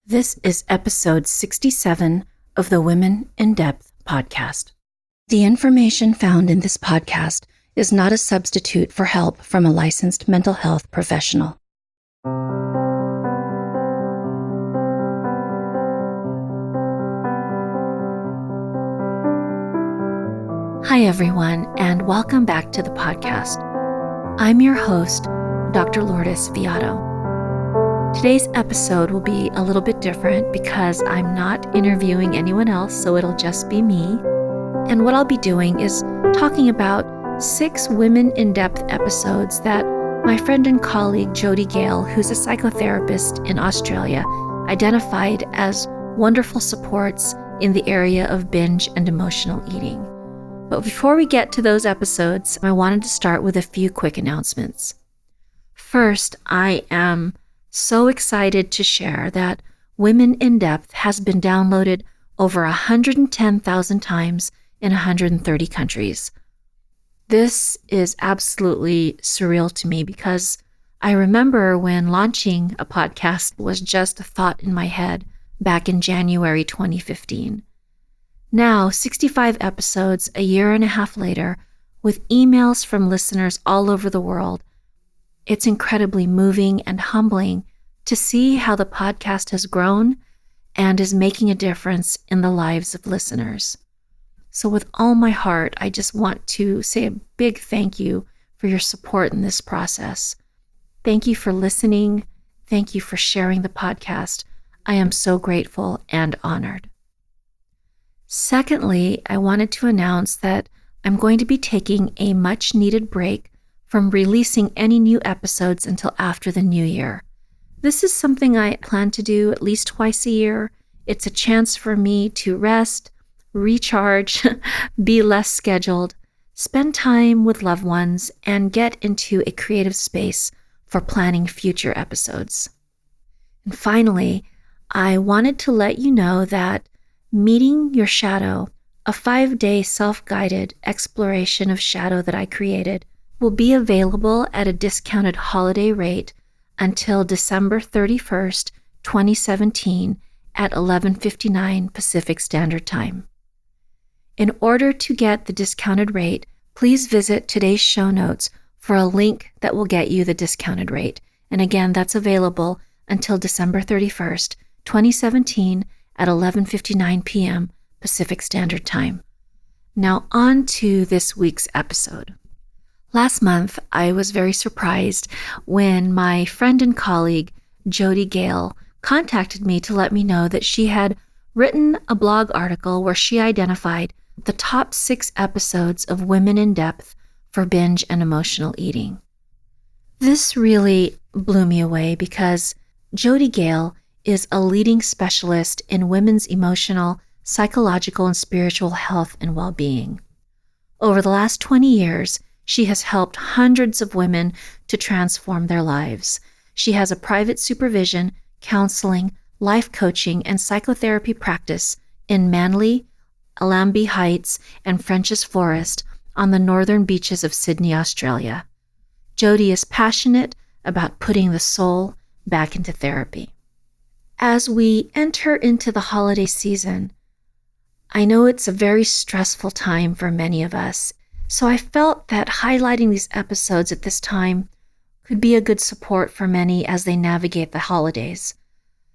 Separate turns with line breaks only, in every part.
This is episode 67 of the Women in Depth podcast. The information found in this podcast is not a substitute for help from a licensed mental health professional. Hi, everyone, and welcome back to the podcast. I'm your host, Dr. Lourdes Viado. Today's episode will be a little bit different because I'm not interviewing anyone else, so it'll just be me. And what I'll be doing is talking about 6 Women in Depth episodes that my friend and colleague Jody Gale, who's a psychotherapist in Australia, identified as wonderful supports in the area of binge and emotional eating. But before we get to those episodes, I wanted to start with a few quick announcements. First, I am so excited to share that Women in Depth has been downloaded over 110,000 times in 130 countries. This is absolutely surreal to me because I remember when launching a podcast was just a thought in my head back in January 2015. Now, 65 episodes a year and a half later, with emails from listeners all over the world, it's incredibly moving and humbling to see how the podcast has grown and is making a difference in the lives of listeners. So with all my heart, I just want to say a big thank you for your support in this process. Thank you for listening. Thank you for sharing the podcast. I am so grateful and honored. Secondly, I wanted to announce that I'm going to be taking a much-needed break from releasing any new episodes until after the new year. This is something I plan to do at least twice a year. It's a chance for me to rest, recharge, be less scheduled, spend time with loved ones, and get into a creative space for planning future episodes. And finally, I wanted to let you know that Meeting Your Shadow, a 5-day self-guided exploration of shadow that I created, will be available at a discounted holiday rate until December 31st, 2017 at 11:59 Pacific Standard Time. In order to get the discounted rate, please visit today's show notes for a link that will get you the discounted rate. And again, that's available until December 31st, 2017 at 11:59 p.m. Pacific Standard Time. Now on to this week's episode. Last month, I was very surprised when my friend and colleague, Jody Gale, contacted me to let me know that she had written a blog article where she identified the top 6 episodes of Women in Depth for binge and emotional eating. This really blew me away because Jody Gale is a leading specialist in women's emotional, psychological, and spiritual health and well-being. Over the last 20 years, she has helped hundreds of women to transform their lives. She has a private supervision, counseling, life coaching, and psychotherapy practice in Manly, Allambie Heights, and Frenchs Forest on the northern beaches of Sydney, Australia. Jody is passionate about putting the soul back into therapy. As we enter into the holiday season, I know it's a very stressful time for many of us, so I felt that highlighting these episodes at this time could be a good support for many as they navigate the holidays.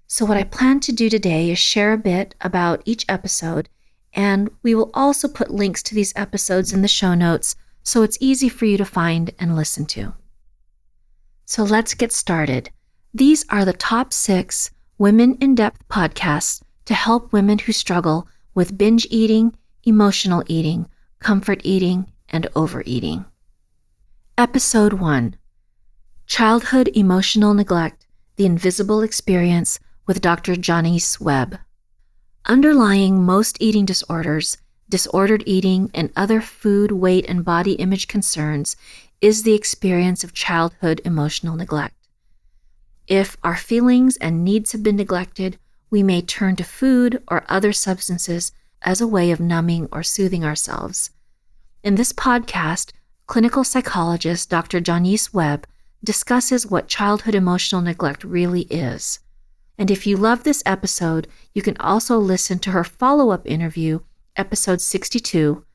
So what I plan to do today is share a bit about each episode, and we will also put links to these episodes in the show notes so it's easy for you to find and listen to. So let's get started. These are the top 6 Women in Depth podcasts to help women who struggle with binge eating, emotional eating, comfort eating, and overeating. Episode 1, Childhood Emotional Neglect, The Invisible Experience with Dr. Janice Webb. Underlying most eating disorders, disordered eating, and other food, weight, and body image concerns is the experience of childhood emotional neglect. If our feelings and needs have been neglected, we may turn to food or other substances as a way of numbing or soothing ourselves. In this podcast, clinical psychologist Dr. Janice Webb discusses what childhood emotional neglect really is. And if you love this episode, you can also listen to her follow-up interview, episode 62,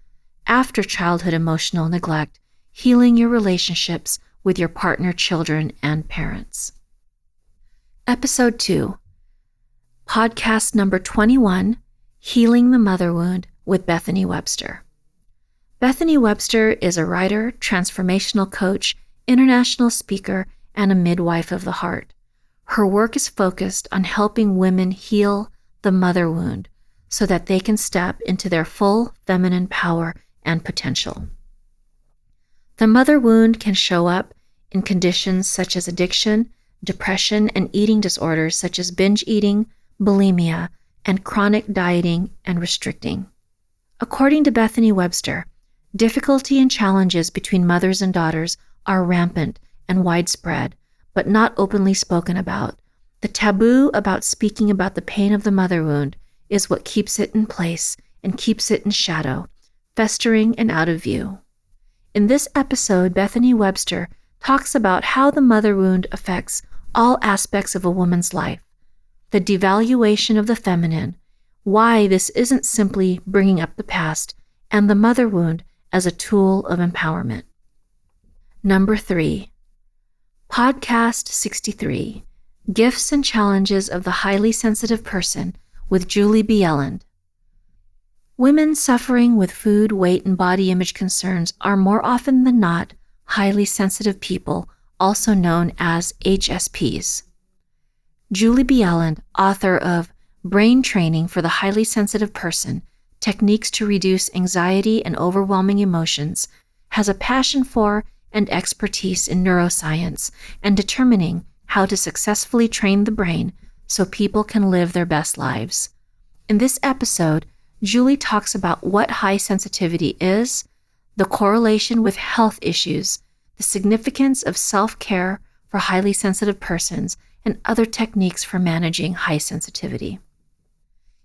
After Childhood Emotional Neglect, Healing Your Relationships with Your Partner, Children, and Parents. Episode 2, podcast number 21, Healing the Mother Wound with Bethany Webster. Bethany Webster is a writer, transformational coach, international speaker, and a midwife of the heart. Her work is focused on helping women heal the mother wound so that they can step into their full feminine power and potential. The mother wound can show up in conditions such as addiction, depression, and eating disorders such as binge eating, bulimia, and chronic dieting and restricting. According to Bethany Webster, difficulty and challenges between mothers and daughters are rampant and widespread, but not openly spoken about. The taboo about speaking about the pain of the mother wound is what keeps it in place and keeps it in shadow, festering and out of view. In this episode, Bethany Webster talks about how the mother wound affects all aspects of a woman's life, the devaluation of the feminine, why this isn't simply bringing up the past, and the mother wound as a tool of empowerment. Number 3, Podcast 63, Gifts and Challenges of the Highly Sensitive Person with Julie Bjelland. Women suffering with food, weight, and body image concerns are more often than not highly sensitive people, also known as HSPs. Julie Bjelland, author of Brain Training for the Highly Sensitive Person, Techniques to Reduce Anxiety and Overwhelming Emotions, has a passion for and expertise in neuroscience and determining how to successfully train the brain so people can live their best lives. In this episode, Julie talks about what high sensitivity is, the correlation with health issues, the significance of self-care for highly sensitive persons, and other techniques for managing high sensitivity.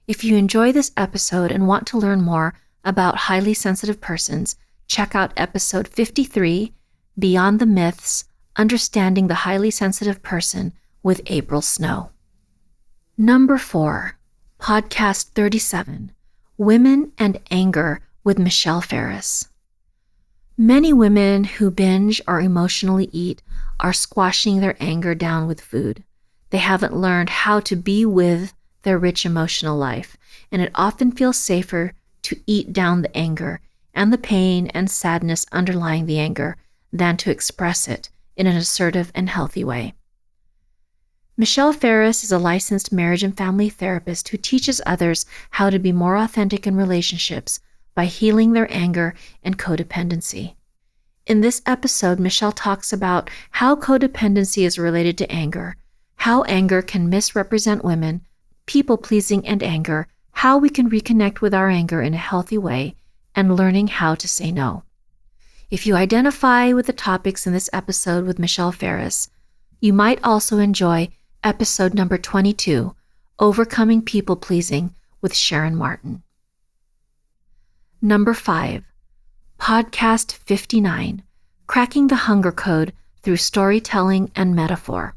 If you enjoy this episode and want to learn more about highly sensitive persons, check out episode 53, Beyond the Myths, Understanding the Highly Sensitive Person with April Snow. Number 4, podcast 37, Women and Anger with Michelle Ferris. Many women who binge or emotionally eat are squashing their anger down with food. They haven't learned how to be with their rich emotional life, and it often feels safer to eat down the anger and the pain and sadness underlying the anger than to express it in an assertive and healthy way. Michelle Ferris is a licensed marriage and family therapist who teaches others how to be more authentic in relationships by healing their anger and codependency. In this episode, Michelle talks about how codependency is related to anger, how anger can misrepresent women, people-pleasing and anger, how we can reconnect with our anger in a healthy way, and learning how to say no. If you identify with the topics in this episode with Michelle Ferris, you might also enjoy episode number 22, Overcoming People-Pleasing with Sharon Martin. Number 5, podcast 59, Cracking the Hunger Code Through Storytelling and Metaphor.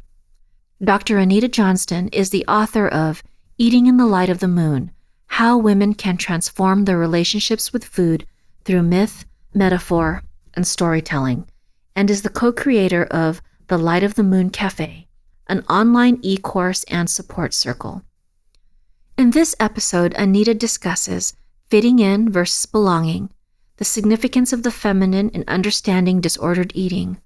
Dr. Anita Johnston is the author of Eating in the Light of the Moon, How Women Can Transform Their Relationships with Food Through Myth, Metaphor, and Storytelling, and is the co-creator of The Light of the Moon Cafe, an online e-course and support circle. In this episode, Anita discusses fitting in versus belonging, the significance of the feminine in understanding disordered eating,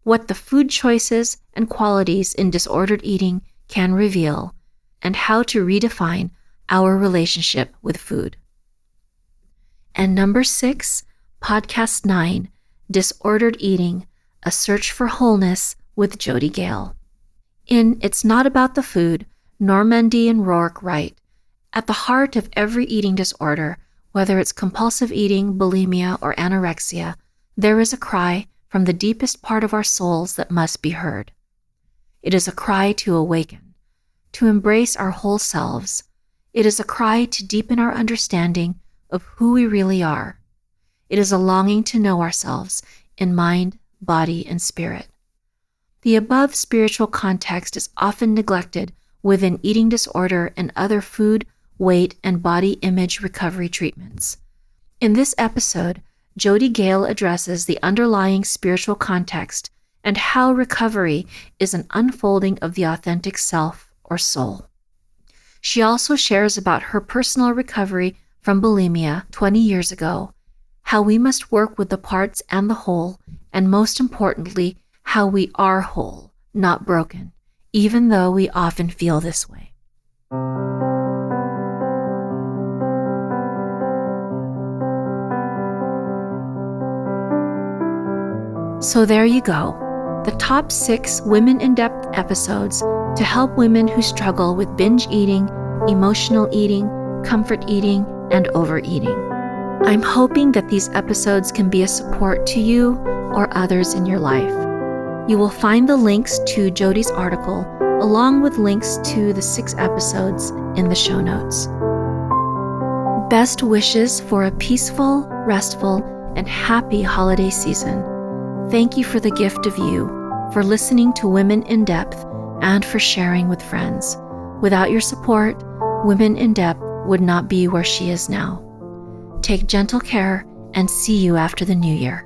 what the food choices and qualities in disordered eating can reveal, and how to redefine our relationship with food. And number 6, podcast 9, Disordered Eating, A Search for Wholeness with Jody Gale. In It's Not About the Food, Normandy and Rourke write, at the heart of every eating disorder, whether it's compulsive eating, bulimia, or anorexia, there is a cry from the deepest part of our souls that must be heard. It is a cry to awaken, to embrace our whole selves. It is a cry to deepen our understanding of who we really are. It is a longing to know ourselves in mind, body, and spirit. The above spiritual context is often neglected with an eating disorder and other food, weight, and body image recovery treatments. In this episode, Jody Gale addresses the underlying spiritual context and how recovery is an unfolding of the authentic self or soul. She also shares about her personal recovery from bulimia 20 years ago, how we must work with the parts and the whole, and most importantly, how we are whole, not broken, even though we often feel this way. So there you go, the top 6 Women in Depth episodes to help women who struggle with binge eating, emotional eating, comfort eating, and overeating. I'm hoping that these episodes can be a support to you or others in your life. You will find the links to Jody's article, along with links to the 6 episodes in the show notes. Best wishes for a peaceful, restful, and happy holiday season. Thank you for the gift of you, for listening to Women in Depth, and for sharing with friends. Without your support, Women in Depth would not be where she is now. Take gentle care and see you after the new year.